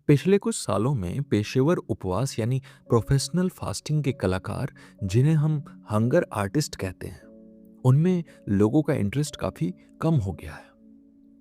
पिछले कुछ सालों में पेशेवर उपवास यानी प्रोफेशनल फास्टिंग के कलाकार, जिन्हें हम हंगर आर्टिस्ट कहते हैं, उनमें लोगों का इंटरेस्ट काफी कम हो गया है।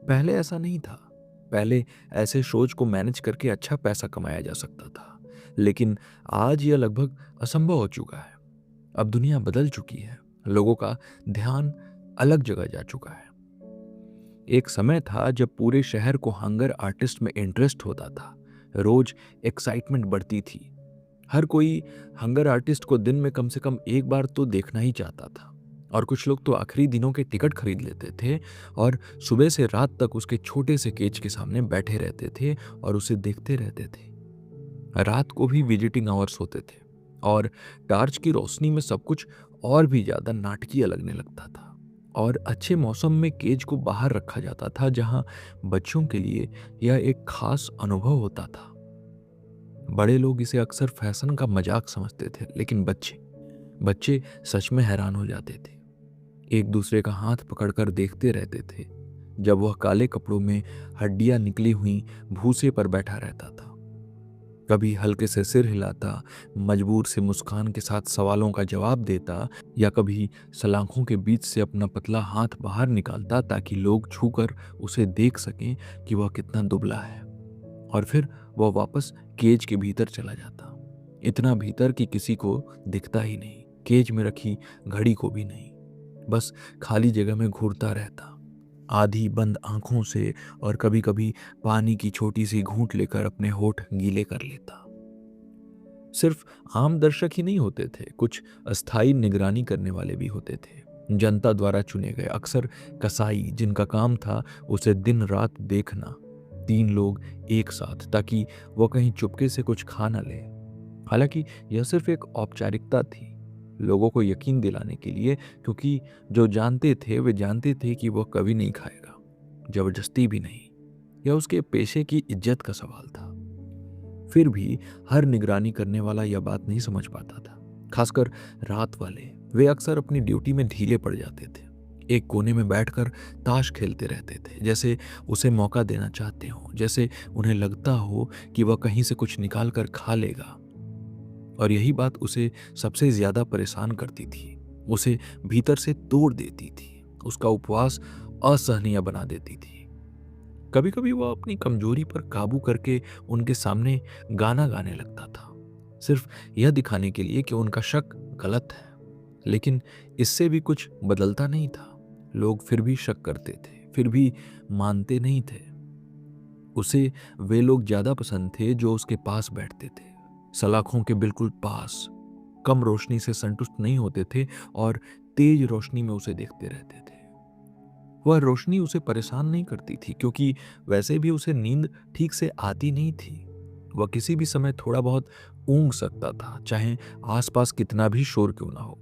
पहले ऐसा नहीं था। पहले ऐसे शोज को मैनेज करके अच्छा पैसा कमाया जा सकता था, लेकिन आज यह लगभग असंभव हो चुका है। अब दुनिया बदल चुकी है। लोगों का ध्यान अलग जगह जा चुका है। एक समय था जब पूरे शहर को हंगर आर्टिस्ट में इंटरेस्ट होता था। रोज एक्साइटमेंट बढ़ती थी। हर कोई हंगर आर्टिस्ट को दिन में कम से कम एक बार तो देखना ही चाहता था। और कुछ लोग तो आखिरी दिनों के टिकट खरीद लेते थे और सुबह से रात तक उसके छोटे से केज के सामने बैठे रहते थे और उसे देखते रहते थे। रात को भी विजिटिंग आवर्स होते थे और टार्च की रोशनी में सब कुछ और भी ज्यादा नाटकीय लगने लगता था। और अच्छे मौसम में केज को बाहर रखा जाता था, जहां बच्चों के लिए यह एक खास अनुभव होता था। बड़े लोग इसे अक्सर फैशन का मजाक समझते थे, लेकिन बच्चे बच्चे सच में हैरान हो जाते थे। एक दूसरे का हाथ पकड़कर देखते रहते थे जब वह काले कपड़ों में हड्डियां निकली हुई भूसे पर बैठा रहता था। कभी हल्के से सिर हिलाता, मजबूर से मुस्कान के साथ सवालों का जवाब देता, या कभी सलाखों के बीच से अपना पतला हाथ बाहर निकालता ताकि लोग छूकर उसे देख सकें कि वह कितना दुबला है। और फिर वह वापस केज के भीतर चला जाता, इतना भीतर कि किसी को दिखता ही नहीं, केज में रखी घड़ी को भी नहीं। बस खाली जगह में घूरता रहता, आधी बंद आंखों से, और कभी कभी पानी की छोटी सी घूंट लेकर अपने होठ गीले कर लेता। सिर्फ आम दर्शक ही नहीं होते थे, कुछ अस्थायी निगरानी करने वाले भी होते थे, जनता द्वारा चुने गए, अक्सर कसाई, जिनका काम था उसे दिन रात देखना। 3 लोग एक साथ, ताकि वह कहीं चुपके से कुछ खा ना ले। हालांकि यह सिर्फ एक औपचारिकता थी, लोगों को यकीन दिलाने के लिए, क्योंकि जो जानते थे वे जानते थे कि वह कभी नहीं खाएगा, जबरदस्ती भी नहीं। यह उसके पेशे की इज्जत का सवाल था। फिर भी हर निगरानी करने वाला यह बात नहीं समझ पाता था, खासकर रात वाले। वे अक्सर अपनी ड्यूटी में ढीले पड़ जाते थे, एक कोने में बैठकर ताश खेलते रहते थे, जैसे उसे मौका देना चाहते हो, जैसे उन्हें लगता हो कि वह कहीं से कुछ निकाल कर खा लेगा। और यही बात उसे सबसे ज्यादा परेशान करती थी, उसे भीतर से तोड़ देती थी, उसका उपवास असहनीय बना देती थी। कभी कभी वह अपनी कमजोरी पर काबू करके उनके सामने गाना गाने लगता था, सिर्फ यह दिखाने के लिए कि उनका शक गलत है। लेकिन इससे भी कुछ बदलता नहीं था। लोग फिर भी शक करते थे, फिर भी मानते नहीं थे। उसे वे लोग ज्यादा पसंद थे जो उसके पास बैठते थे, सलाखों के बिल्कुल पास, कम रोशनी से संतुष्ट नहीं होते थे और तेज रोशनी में उसे देखते रहते थे। वह रोशनी उसे परेशान नहीं करती थी, क्योंकि वैसे भी उसे नींद ठीक से आती नहीं थी। वह किसी भी समय थोड़ा बहुत ऊंघ सकता था, चाहे आसपास कितना भी शोर क्यों ना हो।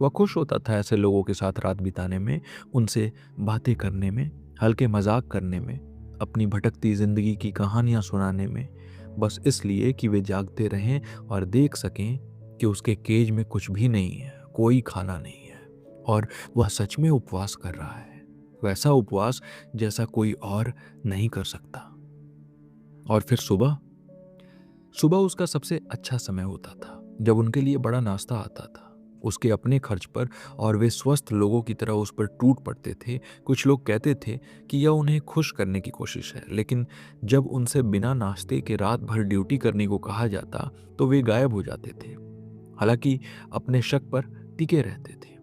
वह खुश होता था ऐसे लोगों के साथ रात बिताने में, उनसे बातें करने में, हल्के मजाक करने में, अपनी भटकती जिंदगी की कहानियां सुनाने में, बस इसलिए कि वे जागते रहें और देख सकें कि उसके केज में कुछ भी नहीं है, कोई खाना नहीं है, और वह सच में उपवास कर रहा है, वैसा उपवास जैसा कोई और नहीं कर सकता। और फिर सुबह सुबह उसका सबसे अच्छा समय होता था, जब उनके लिए बड़ा नाश्ता आता था, उसके अपने खर्च पर, और वे स्वस्थ लोगों की तरह उस पर टूट पड़ते थे। कुछ लोग कहते थे कि यह उन्हें खुश करने की कोशिश है, लेकिन जब उनसे बिना नाश्ते के रात भर ड्यूटी करने को कहा जाता तो वे गायब हो जाते थे, हालांकि अपने शक पर टिके रहते थे।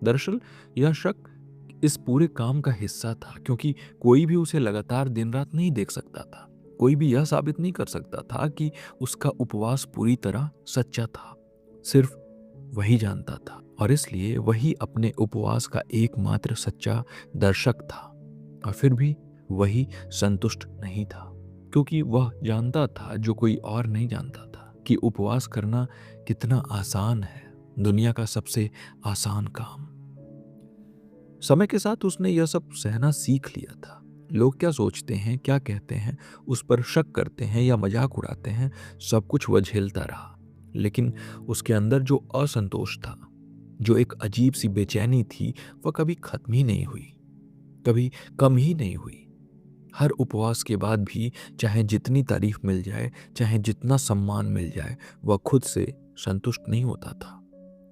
दरअसल यह शक इस पूरे काम का हिस्सा था, क्योंकि कोई भी उसे लगातार दिन रात नहीं देख सकता था। कोई भी यह साबित नहीं कर सकता था कि उसका उपवास पूरी तरह सच्चा था। सिर्फ वही जानता था, और इसलिए वही अपने उपवास का एकमात्र सच्चा दर्शक था। और फिर भी वही संतुष्ट नहीं था, क्योंकि वह जानता था जो कोई और नहीं जानता था, कि उपवास करना कितना आसान है, दुनिया का सबसे आसान काम। समय के साथ उसने यह सब सहना सीख लिया था। लोग क्या सोचते हैं, क्या कहते हैं, उस पर शक करते हैं या मजाक उड़ाते हैं, सब कुछ वह झेलता रहा। लेकिन उसके अंदर जो असंतोष था, जो एक अजीब सी बेचैनी थी, वह कभी खत्म ही नहीं हुई, कभी कम ही नहीं हुई। हर उपवास के बाद भी चाहे जितनी तारीफ मिल जाए, चाहे जितना सम्मान मिल जाए, वह खुद से संतुष्ट नहीं होता था।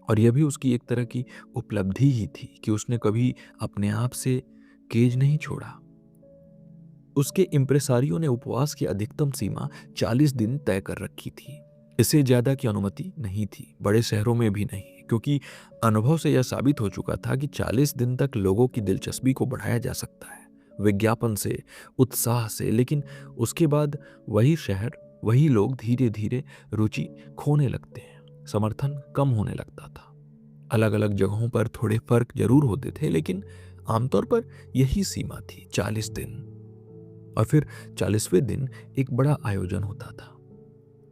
और यह भी उसकी एक तरह की उपलब्धि ही थी कि उसने कभी अपने आप से केज नहीं छोड़ा। उसके इम्प्रेसारियों ने उपवास की अधिकतम सीमा 40 दिन तय कर रखी थी। इससे ज्यादा की अनुमति नहीं थी, बड़े शहरों में भी नहीं, क्योंकि अनुभव से यह साबित हो चुका था कि 40 दिन तक लोगों की दिलचस्पी को बढ़ाया जा सकता है, विज्ञापन से, उत्साह से। लेकिन उसके बाद वही शहर, वही लोग धीरे धीरे रुचि खोने लगते हैं, समर्थन कम होने लगता था। अलग अलग जगहों पर थोड़े फर्क जरूर होते थे, लेकिन आमतौर पर यही सीमा थी, 40 दिन। और फिर 40वें दिन एक बड़ा आयोजन होता था।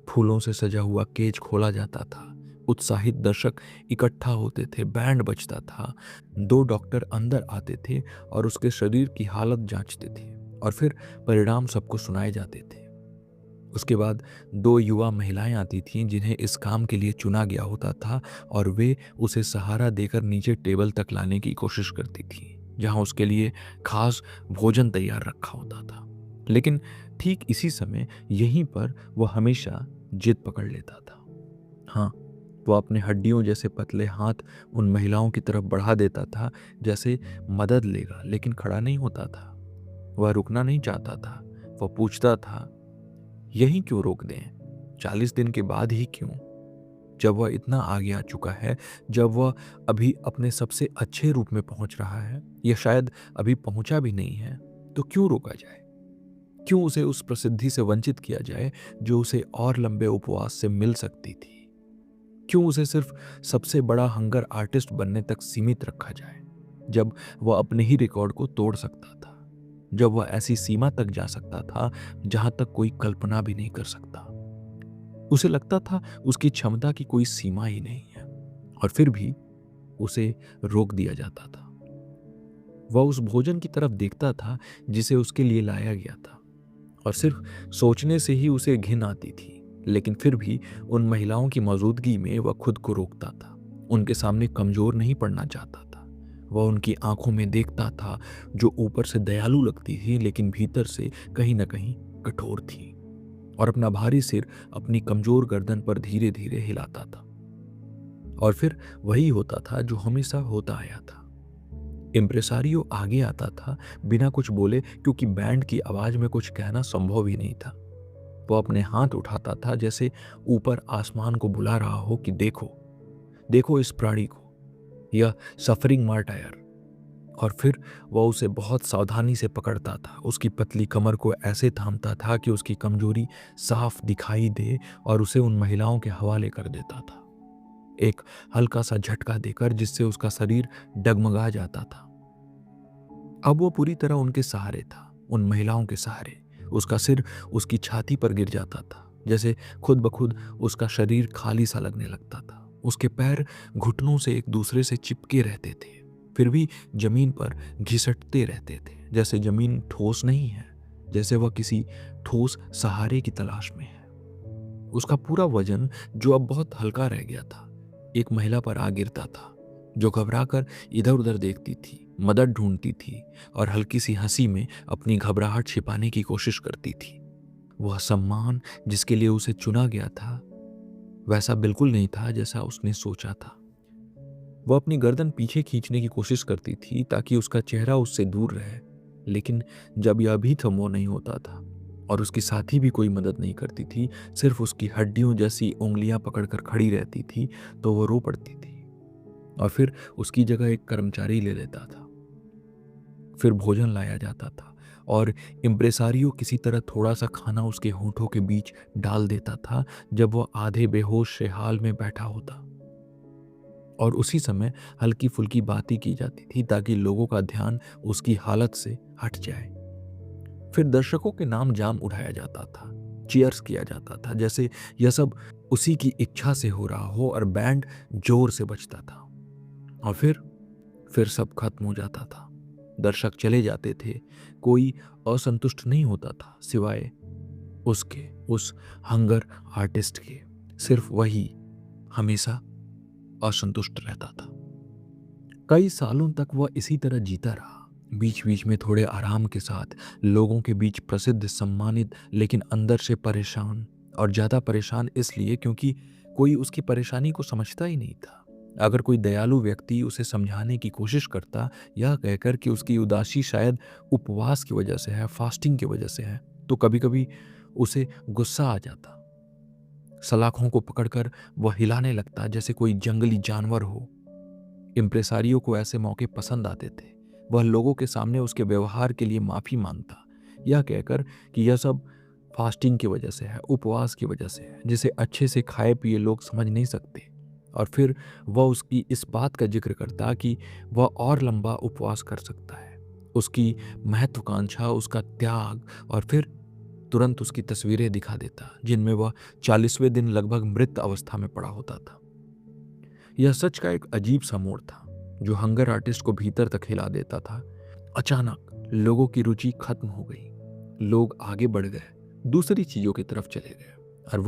फूलों से सजा हुआ केज खोला जाता था, उत्साहित दर्शक इकट्ठा होते थे, बैंड बजता था, 2 डॉक्टर अंदर आते थे और उसके शरीर की हालत जांचते थे, और फिर परिणाम सबको सुनाए जाते थे। उसके बाद 2 युवा महिलाएं आती थीं जिन्हें इस काम के लिए चुना गया होता था, और वे उसे सहारा देकर नीचे टेबल तक लाने की कोशिश करती थीं, जहां उसके लिए खास भोजन तैयार रखा होता था। लेकिन ठीक इसी समय यहीं पर वह हमेशा जिद पकड़ लेता था। हाँ, वह अपने हड्डियों जैसे पतले हाथ उन महिलाओं की तरफ बढ़ा देता था, जैसे मदद लेगा, लेकिन खड़ा नहीं होता था। वह रुकना नहीं चाहता था। वह पूछता था, यहीं क्यों रोक दें? 40 दिन के बाद ही क्यों? जब वह इतना आगे आ चुका है, जब वह अभी अपने सबसे अच्छे रूप में पहुंच रहा है, या शायद अभी पहुंचा भी नहीं है, तो क्यों रोका जाए? क्यों उसे उस प्रसिद्धि से वंचित किया जाए जो उसे और लंबे उपवास से मिल सकती थी? क्यों उसे सिर्फ सबसे बड़ा हंगर आर्टिस्ट बनने तक सीमित रखा जाए, जब वह अपने ही रिकॉर्ड को तोड़ सकता था, जब वह ऐसी सीमा तक जा सकता था जहां तक कोई कल्पना भी नहीं कर सकता? उसे लगता था उसकी क्षमता की कोई सीमा ही नहीं है, और फिर भी उसे रोक दिया जाता था। वह उस भोजन की तरफ देखता था जिसे उसके लिए लाया गया था, और सिर्फ सोचने से ही उसे घिन आती थी। लेकिन फिर भी उन महिलाओं की मौजूदगी में वह खुद को रोकता था। उनके सामने कमजोर नहीं पड़ना चाहता था। वह उनकी आंखों में देखता था, जो ऊपर से दयालु लगती थी लेकिन भीतर से कहीं ना कहीं कठोर थी, और अपना भारी सिर अपनी कमजोर गर्दन पर धीरे धीरे हिलाता था। और फिर वही होता था जो हमेशा होता आया था। इम्प्रेसारियो आगे आता था बिना कुछ बोले, क्योंकि बैंड की आवाज में कुछ कहना संभव ही नहीं था। वो अपने हाथ उठाता था जैसे ऊपर आसमान को बुला रहा हो कि देखो, देखो इस प्राणी को, यह सफरिंग मार्टायर। और फिर वह उसे बहुत सावधानी से पकड़ता था, उसकी पतली कमर को ऐसे थामता था कि उसकी कमजोरी साफ दिखाई दे, और उसे उन महिलाओं के हवाले कर देता था, एक हल्का सा झटका देकर जिससे उसका शरीर डगमगा जाता था। अब वो पूरी तरह उनके सहारे था, उन महिलाओं के सहारे। उसका सिर उसकी छाती पर गिर जाता था, जैसे खुद ब खुद उसका शरीर खाली सा लगने लगता था। उसके पैर घुटनों से एक दूसरे से चिपके रहते थे, फिर भी जमीन पर घिसटते रहते थे, जैसे जमीन ठोस नहीं है, जैसे वह किसी ठोस सहारे की तलाश में है। उसका पूरा वजन, जो अब बहुत हल्का रह गया था, एक महिला पर आ गिरता था, जो घबराकर इधर उधर देखती थी, मदद ढूंढती थी, और हल्की सी हंसी में अपनी घबराहट छिपाने की कोशिश करती थी। वह सम्मान जिसके लिए उसे चुना गया था, वैसा बिल्कुल नहीं था जैसा उसने सोचा था। वह अपनी गर्दन पीछे खींचने की कोशिश करती थी ताकि उसका चेहरा उससे दूर रहे, लेकिन जब यह भी संभव नहीं होता था और उसकी साथी भी कोई मदद नहीं करती थी, सिर्फ उसकी हड्डियों जैसी उंगलियां पकड़कर खड़ी रहती थी, तो वो रो पड़ती थी। और फिर उसकी जगह एक कर्मचारी ले लेता था। फिर भोजन लाया जाता था, और इम्प्रेसारियो किसी तरह थोड़ा सा खाना उसके होठों के बीच डाल देता था जब वह आधे बेहोश से हाल में बैठा होता। और उसी समय हल्की फुल्की बातें की जाती थी ताकि लोगों का ध्यान उसकी हालत से हट जाए। फिर दर्शकों के नाम जाम उठाया जाता था, चीयर्स किया जाता था, जैसे यह सब उसी की इच्छा से हो रहा हो, और बैंड जोर से बजता था। और फिर सब खत्म हो जाता था। दर्शक चले जाते थे, कोई असंतुष्ट नहीं होता था सिवाय उसके, उस हंगर आर्टिस्ट के। सिर्फ वही हमेशा असंतुष्ट रहता था। कई सालों तक वह इसी तरह जीता रहा, बीच बीच में थोड़े आराम के साथ, लोगों के बीच प्रसिद्ध, सम्मानित, लेकिन अंदर से परेशान। और ज़्यादा परेशान इसलिए क्योंकि कोई उसकी परेशानी को समझता ही नहीं था। अगर कोई दयालु व्यक्ति उसे समझाने की कोशिश करता, यह कहकर कि उसकी उदासी शायद उपवास की वजह से है, फास्टिंग की वजह से है, तो कभी कभी उसे गुस्सा आ जाता। सलाखों को पकड़कर वह हिलाने लगता जैसे कोई जंगली जानवर हो। इम्प्रेसारियों को ऐसे मौके पसंद आते थे। वह लोगों के सामने उसके व्यवहार के लिए माफी मांगता, यह कहकर कि यह सब फास्टिंग की वजह से है, उपवास की वजह से है, जिसे अच्छे से खाए पिए लोग समझ नहीं सकते। और फिर वह उसकी इस बात का जिक्र करता कि वह और लंबा उपवास कर सकता है, उसकी महत्वाकांक्षा, उसका त्याग। और फिर तुरंत उसकी तस्वीरें दिखा देता जिनमें वह 40वें दिन लगभग मृत अवस्था में पड़ा होता था। यह सच का एक अजीब सा मोड़ था जो हंगर आर्टिस्ट को भीतर तक हिला देता था। अचानक लोगों की रुचि खत्म हो गई, लोग आगे बढ़ गए, दूसरी चीजों की तरफ चले गए, और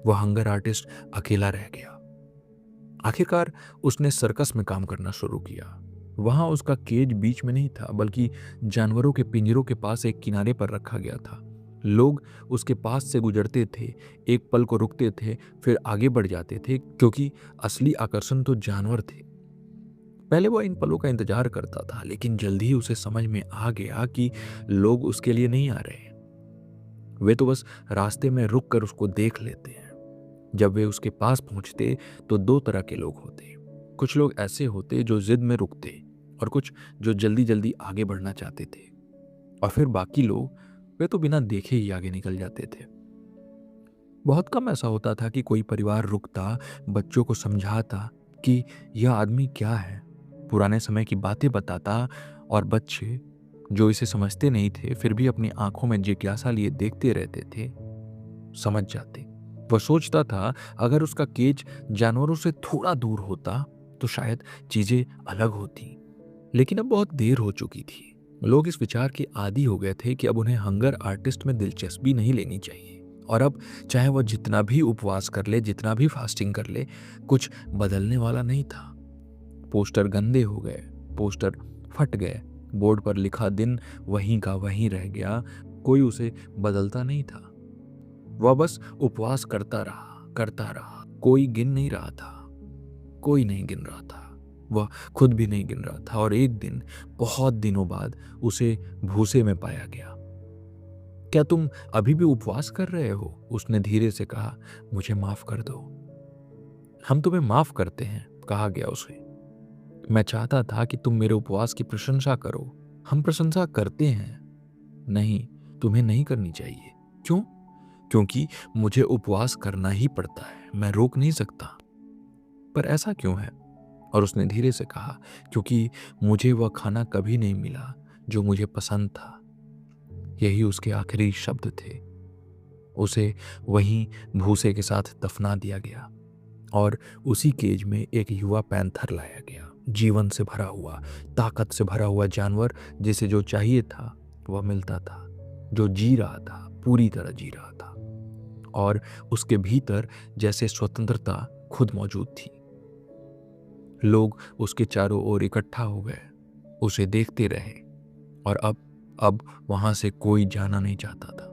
वह हंगर आर्टिस्ट अकेला रह गया। आखिरकार उसने सर्कस में काम करना शुरू किया। वहां उसका केज बीच में नहीं था, बल्कि जानवरों के पिंजरों के पास एक किनारे पर रखा गया था। लोग उसके पास से गुजरते थे, एक पल को रुकते थे, फिर आगे बढ़ जाते थे, क्योंकि असली आकर्षण तो जानवर थे। पहले वो इन पलों का इंतजार करता था, लेकिन जल्द ही उसे समझ में आ गया कि लोग उसके लिए नहीं आ रहे। वे तो बस रास्ते में रुक कर उसको देख लेते हैं। जब वे उसके पास पहुंचते तो दो तरह के लोग होते। कुछ लोग ऐसे होते जो जिद में रुकते, और कुछ जो जल्दी जल्दी आगे बढ़ना चाहते थे। और फिर बाकी लोग, वे तो बिना देखे ही आगे निकल जाते थे। बहुत कम ऐसा होता था कि कोई परिवार रुकता, बच्चों को समझाता कि यह आदमी क्या है, पुराने समय की बातें बताता, और बच्चे जो इसे समझते नहीं थे फिर भी अपनी आंखों में जिज्ञासा लिए देखते रहते थे, समझ जाते। वह सोचता था अगर उसका केज जानवरों से थोड़ा दूर होता तो शायद चीजें अलग होती। लेकिन अब बहुत देर हो चुकी थी। लोग इस विचार के आदी हो गए थे कि अब उन्हें हंगर आर्टिस्ट में दिलचस्पी नहीं लेनी चाहिए, और अब चाहे वह जितना भी उपवास कर ले, जितना भी फास्टिंग कर ले, कुछ बदलने वाला नहीं था। पोस्टर गंदे हो गए, पोस्टर फट गए, बोर्ड पर लिखा दिन वहीं का वहीं रह गया, कोई उसे बदलता नहीं था। वह बस उपवास करता रहा। कोई गिन नहीं रहा था, कोई नहीं गिन रहा था, वह खुद भी नहीं गिन रहा था। और एक दिन, बहुत दिनों बाद, उसे भूसे में पाया गया। क्या तुम अभी भी उपवास कर रहे हो? उसने धीरे से कहा। मुझे माफ कर दो। हम तुम्हें माफ करते हैं, कहा गया उसे। मैं चाहता था कि तुम मेरे उपवास की प्रशंसा करो। हम प्रशंसा करते हैं। नहीं, तुम्हें नहीं करनी चाहिए। क्यों? क्योंकि मुझे उपवास करना ही पड़ता है, मैं रोक नहीं सकता। पर ऐसा क्यों है? और उसने धीरे से कहा, क्योंकि मुझे वह खाना कभी नहीं मिला जो मुझे पसंद था। यही उसके आखिरी शब्द थे। उसे वहीं भूसे के साथ दफना दिया गया, और उसी केज में एक युवा पैंथर लाया गया, जीवन से भरा हुआ, ताकत से भरा हुआ जानवर, जिसे जो चाहिए था वह मिलता था, जो जी रहा था, पूरी तरह जी रहा था, और उसके भीतर जैसे स्वतंत्रता खुद मौजूद थी। लोग उसके चारों ओर इकट्ठा हो गए, उसे देखते रहे, और अब वहां से कोई जाना नहीं चाहता था।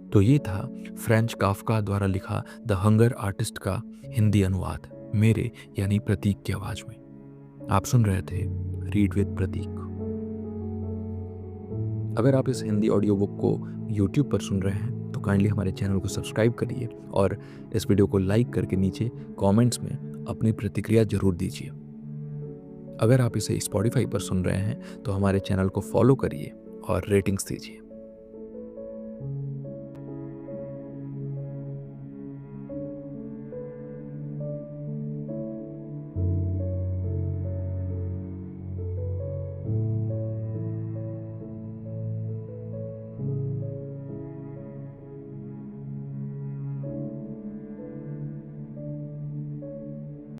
तो ये था फ्रेंच काफका द्वारा लिखा द हंगर आर्टिस्ट का हिंदी अनुवाद, मेरे यानी प्रतीक की आवाज में। आप सुन रहे थे रीड विद प्रतीक। अगर आप इस हिंदी ऑडियो बुक को YouTube पर सुन रहे हैं तो काइंडली हमारे चैनल को सब्सक्राइब करिए, और इस वीडियो को लाइक करके नीचे कमेंट्स में अपनी प्रतिक्रिया जरूर दीजिए। अगर आप इसे Spotify पर सुन रहे हैं तो हमारे चैनल को फॉलो करिए और रेटिंग्स दीजिए।